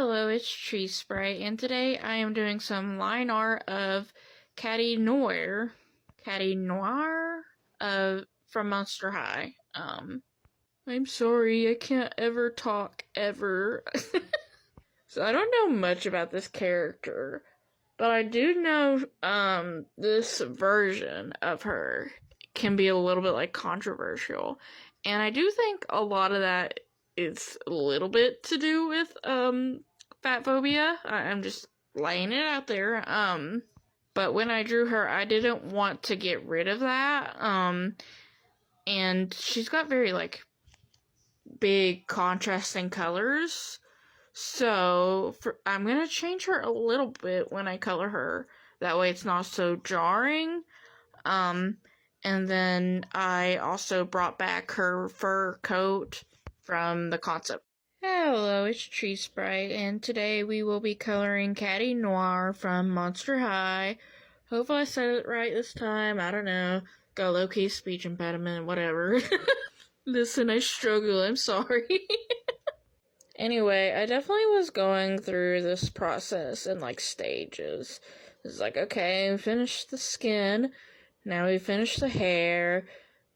Hello, it's Tree Sprite, and today I am doing some line art of Catty Noir, from Monster High. I'm sorry, I can't ever talk, ever. So I don't know much about this character, but I do know, this version of her can be a little bit, controversial, and I do think a lot of that is a little bit to do with, fat phobia. I'm just laying it out there. But when I drew her, I didn't want to get rid of that. And she's got very, big contrasting colors. So, I'm gonna change her a little bit when I color her. That way it's not so jarring. And then I also brought back her fur coat from the concept. Hello, it's Tree Sprite, and today we will be coloring Catty Noir from Monster High. Hopefully I said it right this time. I don't know. Got a low-key speech impediment, whatever. Listen, I struggle. I'm sorry. Anyway, I definitely was going through this process in, stages. It's okay, we finished the skin. Now we finish the hair.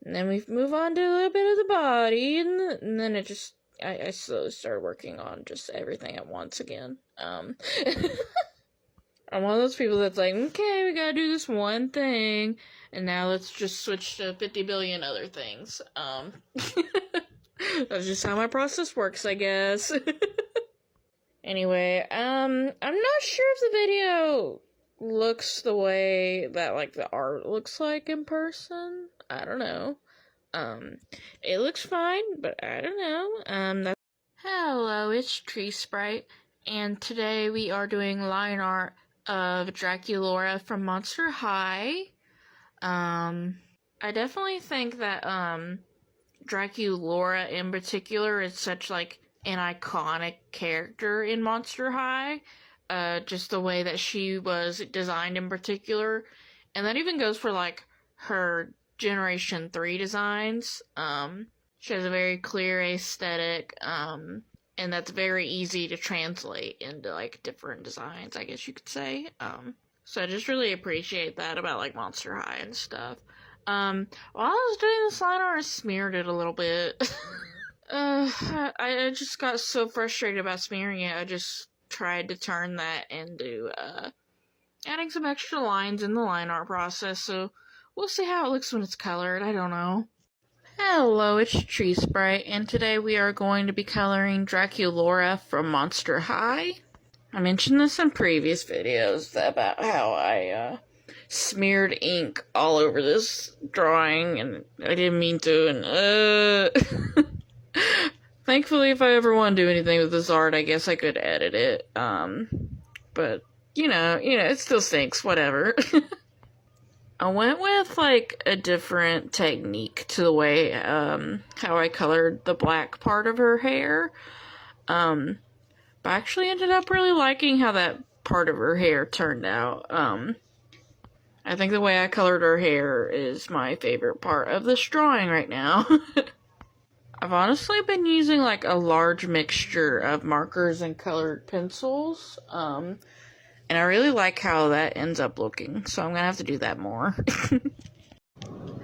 And then we move on to a little bit of the body. And then it just... I slowly started working on just everything at once again. I'm one of those people that's okay, we gotta do this one thing, and now let's just switch to 50 billion other things. That's just how my process works, I guess. Anyway, I'm not sure if the video looks the way that, the art looks like in person. I don't know. It looks fine, but I don't know. Hello, it's Tree Sprite, and today we are doing line art of Draculaura from Monster High. I definitely think that, Draculaura in particular is such, an iconic character in Monster High. Just the way that she was designed in particular. And that even goes for, her Generation 3 designs. She has a very clear aesthetic, and that's very easy to translate into, different designs, I guess you could say. So I just really appreciate that about, Monster High and stuff. While I was doing this line art, I smeared it a little bit. I just got so frustrated about smearing it, I just tried to turn that into, adding some extra lines in the line art process, so we'll see how it looks when it's colored. I don't know. Hello, it's Tree Sprite, and today we are going to be coloring Draculaura from Monster High. I mentioned this in previous videos about how I smeared ink all over this drawing, and I didn't mean to, and thankfully, if I ever want to do anything with this art, I guess I could edit it, but, you know, it still stinks, whatever. I went with, a different technique to the way, how I colored the black part of her hair, but I actually ended up really liking how that part of her hair turned out. I think the way I colored her hair is my favorite part of this drawing right now. I've honestly been using, a large mixture of markers and colored pencils, and I really like how that ends up looking, so I'm gonna have to do that more.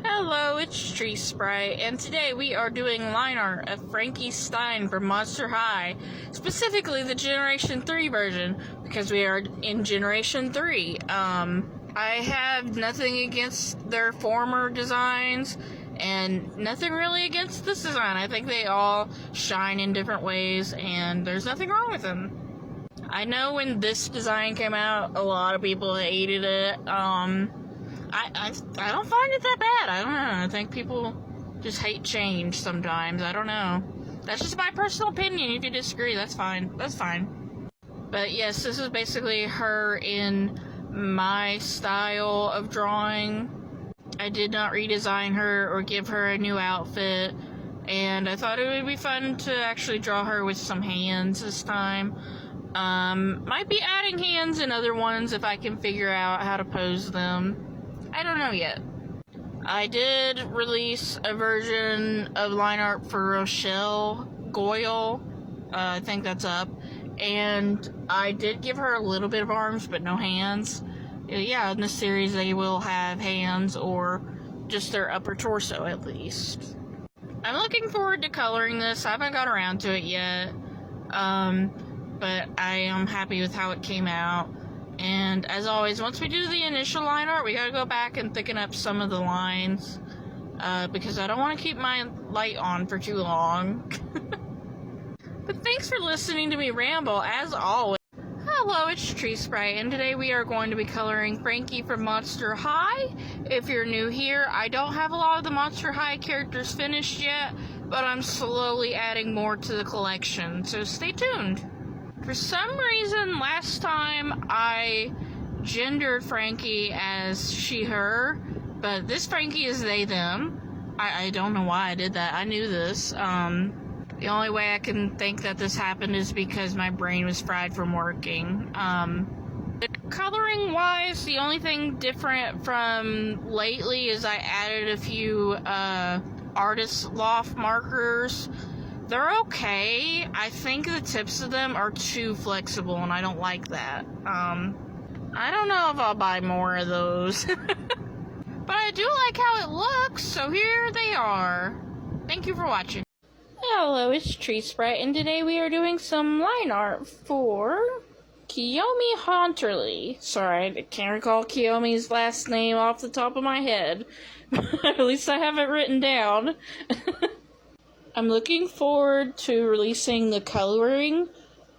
Hello, it's Tree Sprite, and today we are doing line art of Frankie Stein from Monster High, specifically the Generation 3 version, because we are in Generation 3. I have nothing against their former designs, and nothing really against this design. I think they all shine in different ways, and there's nothing wrong with them. I know when this design came out, a lot of people hated it. I don't find it that bad. I don't know. I think people just hate change sometimes. I don't know. That's just my personal opinion. If you disagree, that's fine. That's fine. But yes, this is basically her in my style of drawing. I did not redesign her or give her a new outfit. And I thought it would be fun to actually draw her with some hands this time. Might be adding hands in other ones if I can figure out how to pose them. I don't know yet. I did release a version of line art for Rochelle Goyle. I think that's up. And I did give her a little bit of arms, but no hands. Yeah, in this series they will have hands, or just their upper torso at least. I'm looking forward to coloring this. I haven't got around to it yet. But I am happy with how it came out. And as always, once we do the initial line art, we gotta go back and thicken up some of the lines. Because I don't want to keep my light on for too long. But thanks for listening to me ramble, as always. Hello, it's Tree Sprite, and today we are going to be coloring Frankie from Monster High. If you're new here, I don't have a lot of the Monster High characters finished yet, but I'm slowly adding more to the collection, so stay tuned. For some reason, last time I gendered Frankie as she, her, but this Frankie is they, them. I don't know why I did that. I knew this. The only way I can think that this happened is because my brain was fried from working. Coloring wise, the only thing different from lately is I added a few Artist Loft markers. They're okay. I think the tips of them are too flexible, and I don't like that. I don't know if I'll buy more of those. But I do like how it looks, so here they are. Thank you for watching. Hello, it's Tree Sprite, and today we are doing some line art for Kiyomi Haunterly. Sorry, I can't recall Kiyomi's last name off the top of my head. At least I have it written down. I'm looking forward to releasing the coloring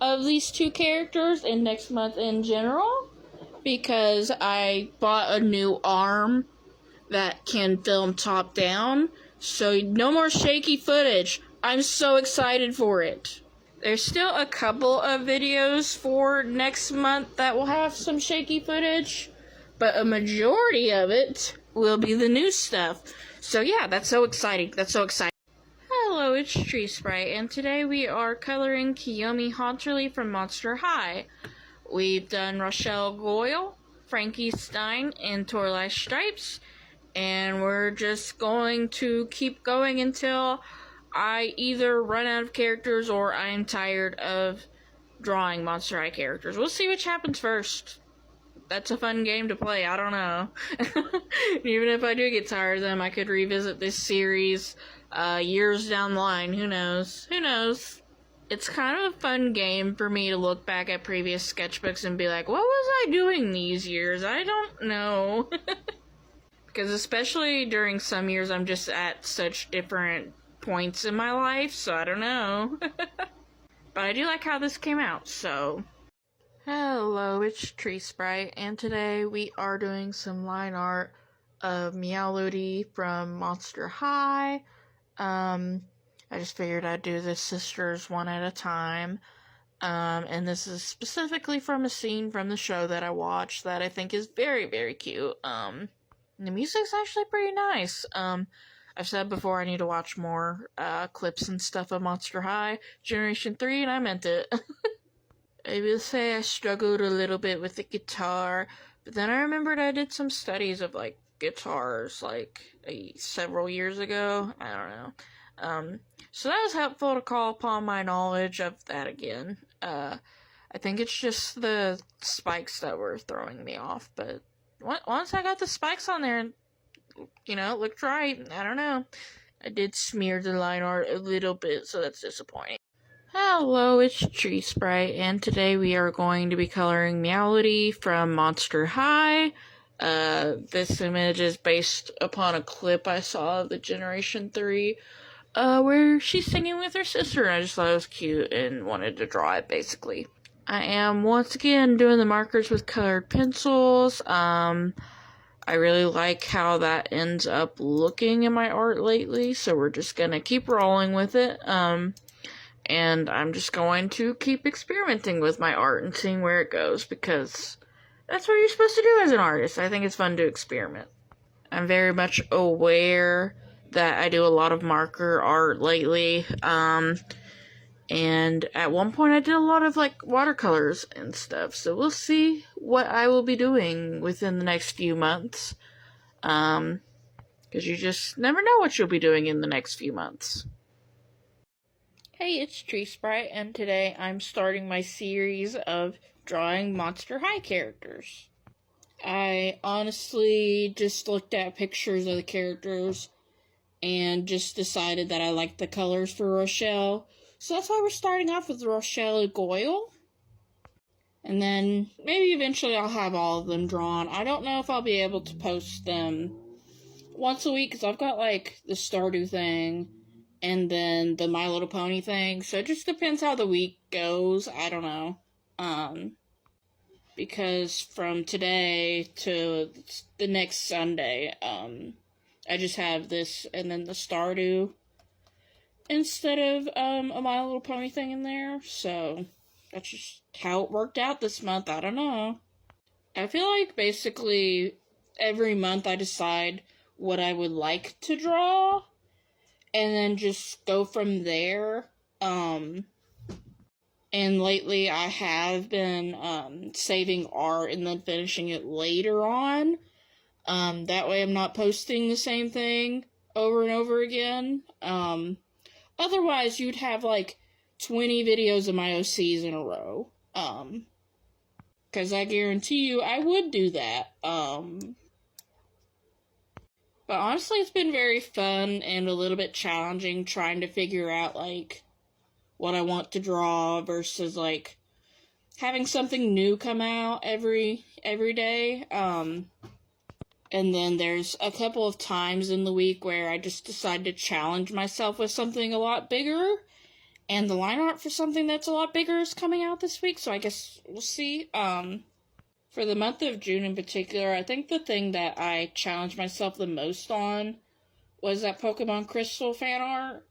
of these two characters in next month in general, because I bought a new arm that can film top down, so no more shaky footage. I'm so excited for it. There's still a couple of videos for next month that will have some shaky footage, but a majority of it will be the new stuff. So yeah, that's so exciting. Hello, it's Tree Sprite, and today we are coloring Kiyomi Haunterly from Monster High. We've done Rochelle Goyle, Frankie Stein, and Torlight Stripes, and we're just going to keep going until I either run out of characters or I'm tired of drawing Monster High characters. We'll see which happens first. That's a fun game to play, I don't know. Even if I do get tired of them, I could revisit this series years down the line. Who knows? It's kind of a fun game for me to look back at previous sketchbooks and be like, what was I doing these years? I don't know. Because especially during some years, I'm just at such different points in my life, so I don't know. But I do like how this came out, so. Hello, it's Tree Sprite, and today we are doing some line art of Meowlody from Monster High. I just figured I'd do the sisters one at a time. And this is specifically from a scene from the show that I watched that I think is very, very cute. The music's actually pretty nice. I've said before I need to watch more clips and stuff of Monster High Generation 3, and I meant it. I will say I struggled a little bit with the guitar, but then I remembered I did some studies of, like, guitars, like, several years ago. I don't know. So that was helpful to call upon my knowledge of that again. I think it's just the spikes that were throwing me off, but once I got the spikes on there, it looked right. I don't know. I did smear the line art a little bit, so that's disappointing. Hello, it's Tree Sprite, and today we are going to be coloring Meowlody from Monster High. This image is based upon a clip I saw of the Generation 3, where she's singing with her sister, and I just thought it was cute and wanted to draw it, basically. I am, once again, doing the markers with colored pencils. I really like how that ends up looking in my art lately, so we're just gonna keep rolling with it. And I'm just going to keep experimenting with my art and seeing where it goes, because that's what you're supposed to do as an artist. I think it's fun to experiment. I'm very much aware that I do a lot of marker art lately, and at one point I did a lot of, like, watercolors and stuff, so we'll see what I will be doing within the next few months, because you just never know what you'll be doing in the next few months. Hey, it's Tree Sprite, and today I'm starting my series of drawing Monster High characters. I honestly just looked at pictures of the characters and just decided that I liked the colors for Rochelle. So that's why we're starting off with Rochelle Goyle. And then maybe eventually I'll have all of them drawn. I don't know if I'll be able to post them once a week because I've got like the Stardew thing and then the My Little Pony thing. So it just depends how the week goes. I don't know. Because from today to the next Sunday, I just have this and then the Stardew instead of a My Little Pony thing in there. So that's just how it worked out this month. I don't know. I feel like basically every month I decide what I would like to draw and then just go from there. And lately I have been saving art and then finishing it later on. That way I'm not posting the same thing over and over again. Otherwise you'd have like 20 videos of my OCs in a row. Because I guarantee you I would do that. But honestly, it's been very fun and a little bit challenging trying to figure out, like, what I want to draw versus, like, having something new come out every day. And then there's a couple of times in the week where I just decide to challenge myself with something a lot bigger. And the line art for something that's a lot bigger is coming out this week, so I guess we'll see. For the month of June in particular, I think the thing that I challenged myself the most on was that Pokemon Crystal fan art,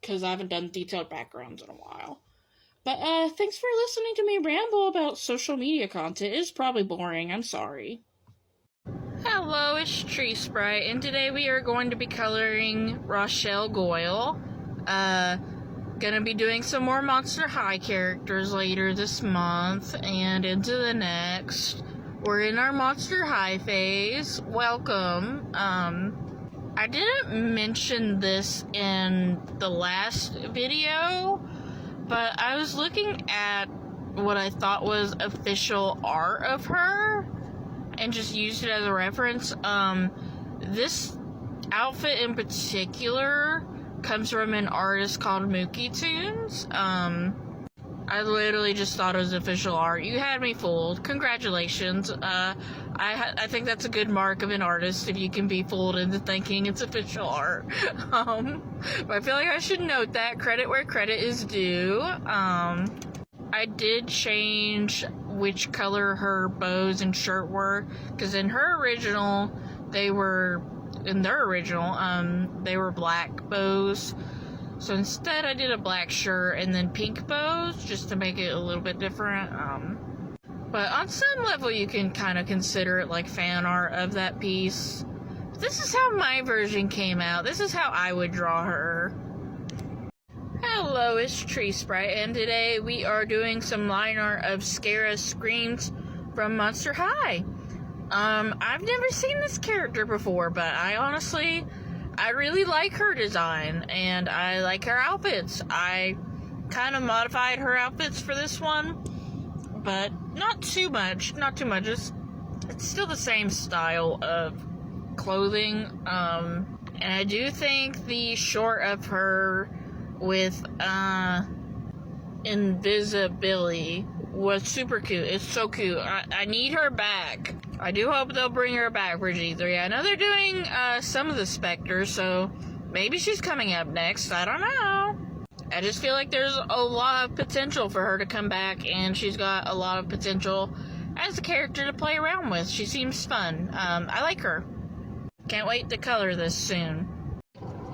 because I haven't done detailed backgrounds in a while. But, thanks for listening to me ramble about social media content. It's probably boring, I'm sorry. Hello, it's Tree Sprite, and today we are going to be coloring Rochelle Goyle. Gonna be doing some more Monster High characters later this month and into the next. We're in our Monster High phase. Welcome. I didn't mention this in the last video, but I was looking at what I thought was official art of her and just used it as a reference. This outfit in particular comes from an artist called Mookie Tunes. I literally just thought it was official art. You had me fooled. Congratulations. I think that's a good mark of an artist if you can be fooled into thinking it's official art. But I feel like I should note that. Credit where credit is due. I did change which color her bows and shirt were, because in their original, they were black bows. So instead I did a black shirt and then pink bows, just to make it a little bit different. But on some level you can kind of consider it like fan art of that piece. But this is how my version came out. This is how I would draw her. Hello, it's Tree Sprite, and today we are doing some line art of Scara Screams from Monster High. I've never seen this character before, but I really like her design, and I like her outfits. I kind of modified her outfits for this one, but not too much. It's still the same style of clothing, and I do think the short of her with, invisibility was super cute. It's so cute. I need her back. I do hope they'll bring her back for G3. I know they're doing some of the Spectres, so maybe she's coming up next. I don't know. I just feel like there's a lot of potential for her to come back, and she's got a lot of potential as a character to play around with. She seems fun. I like her. Can't wait to color this soon.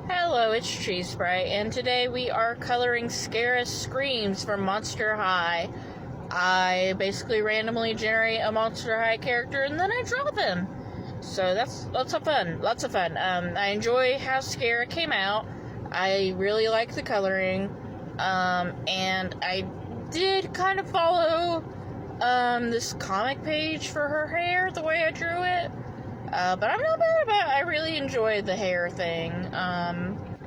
Hello, it's Tree Sprite, and today we are coloring Scara Screams from Monster High. I basically randomly generate a Monster High character and then I draw them. So that's lots of fun. I enjoy how Scara came out. I really like the coloring. And I did kind of follow this comic page for her hair, the way I drew it. But I'm not bad about it. I really enjoyed the hair thing.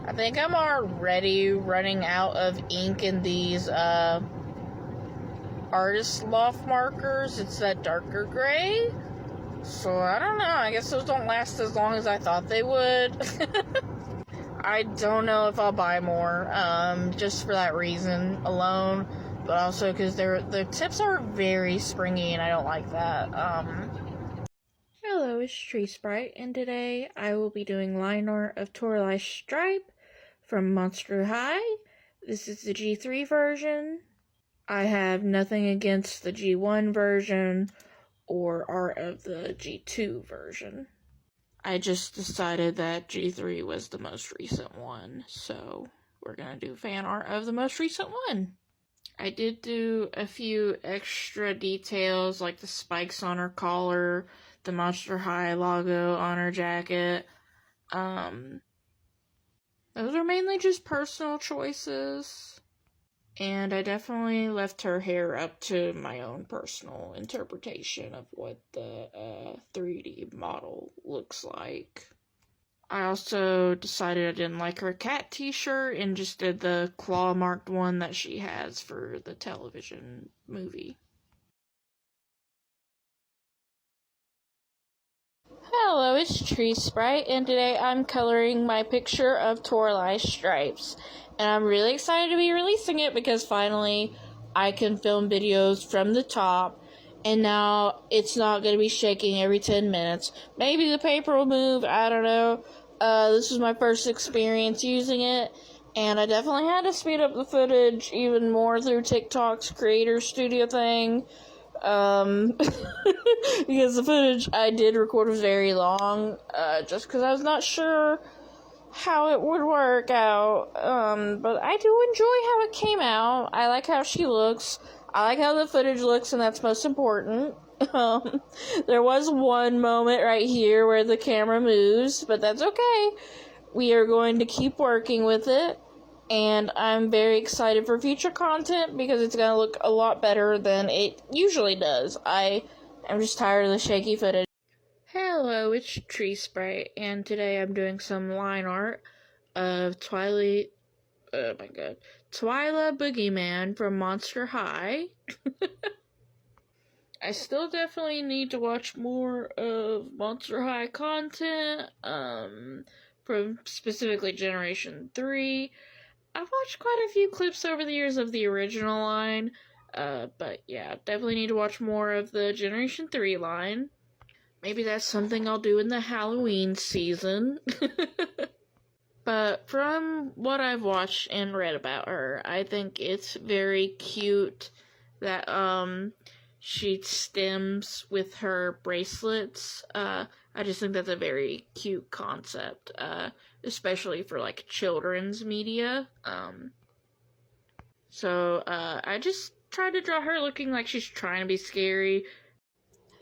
I think I'm already running out of ink in these Artist Loft markers. It's that darker gray. So I don't know. I guess those don't last as long as I thought they would. I don't know if I'll buy more, just for that reason alone, but also because the tips are very springy and I don't like that. Hello, it's Tree Sprite, and today I will be doing line art of Toralei Stripe from Monster High. This is the G3 version. I have nothing against the G1 version or art of the G2 version. I just decided that G3 was the most recent one, so we're gonna do fan art of the most recent one. I did do a few extra details, like the spikes on her collar, the Monster High logo on her jacket. Those are mainly just personal choices. And I definitely left her hair up to my own personal interpretation of what the 3D model looks like. I also decided I didn't like her cat t-shirt and just did the claw-marked one that she has for the television movie. Hello, it's Tree Sprite, and today I'm coloring my picture of Toralei Stripes. And I'm really excited to be releasing it because finally I can film videos from the top, and now it's not going to be shaking every 10 minutes. Maybe the paper will move, I don't know. This was my first experience using it, and I definitely had to speed up the footage even more through TikTok's Creator Studio thing. Because the footage I did record was very long, just because I was not sure how it would work out, but I do enjoy how it came out. I like how she looks, I like how the footage looks, and that's most important. There was one moment right here where the camera moves, but that's okay. We are going to keep working with it. And I'm very excited for future content because it's going to look a lot better than it usually does. I'm just tired of the shaky footage. Hello, it's Tree Sprite, and today I'm doing some line art of Twyla Boogeyman from Monster High. I still definitely need to watch more of Monster High content, from specifically Generation 3. I've watched quite a few clips over the years of the original line, but yeah, definitely need to watch more of the Generation 3 line. Maybe that's something I'll do in the Halloween season. But from what I've watched and read about her, I think it's very cute that, she stems with her bracelets. I just think that's a very cute concept, especially for, like, children's media. So I just tried to draw her looking like she's trying to be scary.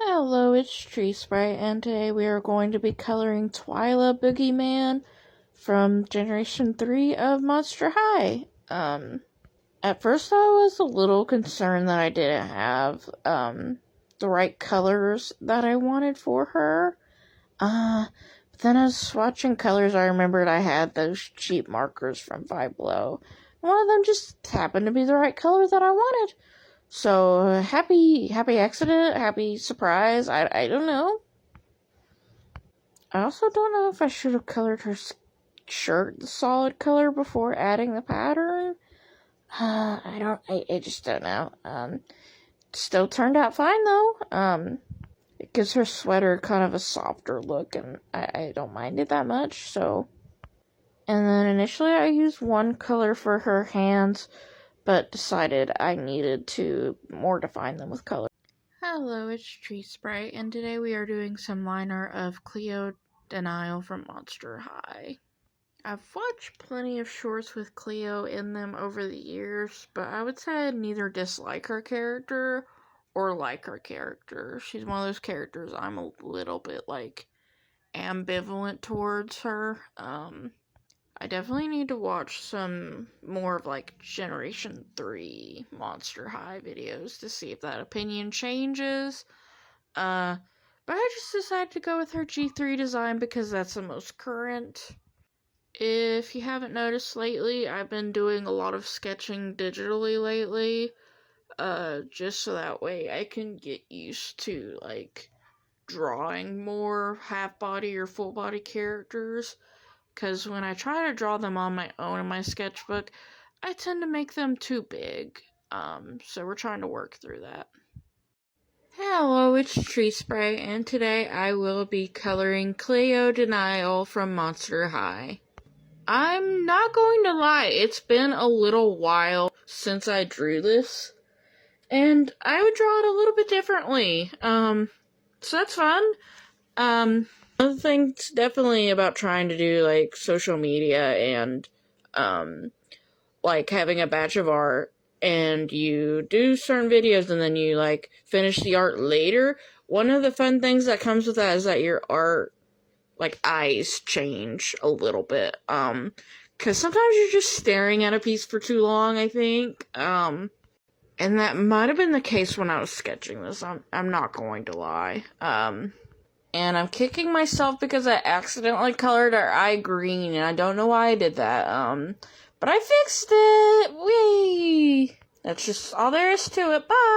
Hello, it's Tree Sprite, and today we are going to be coloring Twyla Boogeyman from Generation 3 of Monster High. At first I was a little concerned that I didn't have, the right colors that I wanted for her. But then as I was watching colors, I remembered I had those cheap markers from Five Below. One of them just happened to be the right color that I wanted. So, happy accident, happy surprise, I don't know. I also don't know if I should have colored her shirt the solid color before adding the pattern. I just don't know. Still turned out fine though. It gives her sweater kind of a softer look, and I don't mind it that much, so. And then initially I used one color for her hands, but decided I needed to more define them with color. Hello, it's Tree Sprite, and today we are doing some line art of Cleo Denial from Monster High. I've watched plenty of shorts with Cleo in them over the years, but I would say I neither dislike her character or like her character. She's one of those characters I'm a little bit, like, ambivalent towards her. I definitely need to watch some more of, like, Generation 3 Monster High videos to see if that opinion changes. But I just decided to go with her G3 design because that's the most current. If you haven't noticed lately, I've been doing a lot of sketching digitally lately, just so that way I can get used to, like, drawing more half-body or full-body characters, because when I try to draw them on my own in my sketchbook, I tend to make them too big, so we're trying to work through that. Hello, it's Tree Spray, and today I will be coloring Cleo Denial from Monster High. I'm not going to lie, it's been a little while since I drew this, and I would draw it a little bit differently, so that's fun. Another thing's definitely about trying to do, like, social media and, like, having a batch of art, and you do certain videos and then you, like, finish the art later. One of the fun things that comes with that is that your art, like, eyes change a little bit, because sometimes you're just staring at a piece for too long, I think, and that might have been the case when I was sketching this, I'm not going to lie, and I'm kicking myself because I accidentally colored our eye green, and I don't know why I did that, but I fixed it! Whee! That's just all there is to it. Bye!